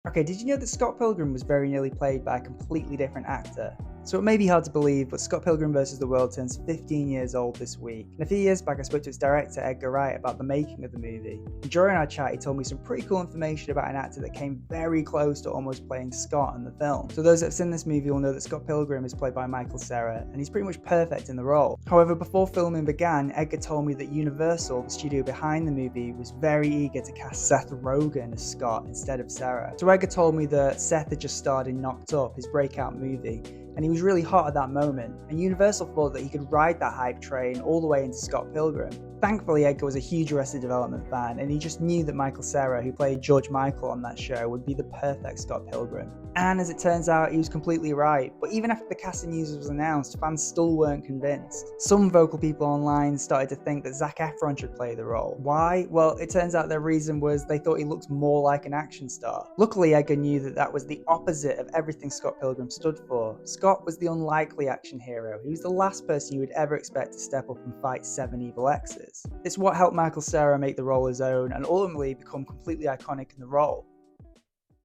Okay, did you know that Scott Pilgrim was very nearly played by a completely different actor? So it may be hard to believe, but Scott Pilgrim vs. the World turns 15 years old this week. And a few years back, I spoke to its director, Edgar Wright, about the making of the movie. And during our chat, he told me some pretty cool information about an actor that came very close to almost playing Scott in the film. So those that have seen this movie will know that Scott Pilgrim is played by Michael Cera, and he's pretty much perfect in the role. However, before filming began, Edgar told me that Universal, the studio behind the movie, was very eager to cast Seth Rogen as Scott instead of Cera. So Edgar told me that Seth had just starred in Knocked Up, his breakout movie, and he was really hot at that moment, and Universal thought that he could ride that hype train all the way into Scott Pilgrim. Thankfully, Edgar was a huge Arrested Development fan, and he just knew that Michael Cera, who played George Michael on that show, would be the perfect Scott Pilgrim. And as it turns out, he was completely right, but even after the casting news was announced, fans still weren't convinced. Some vocal people online started to think that Zac Efron should play the role. Why? Well, it turns out their reason was they thought he looked more like an action star. Luckily, Edgar knew that that was the opposite of everything Scott Pilgrim stood for. Scott was the unlikely action hero. He was the last person you would ever expect to step up and fight 7 evil exes. It's what helped Michael Cera make the role his own and ultimately become completely iconic in the role.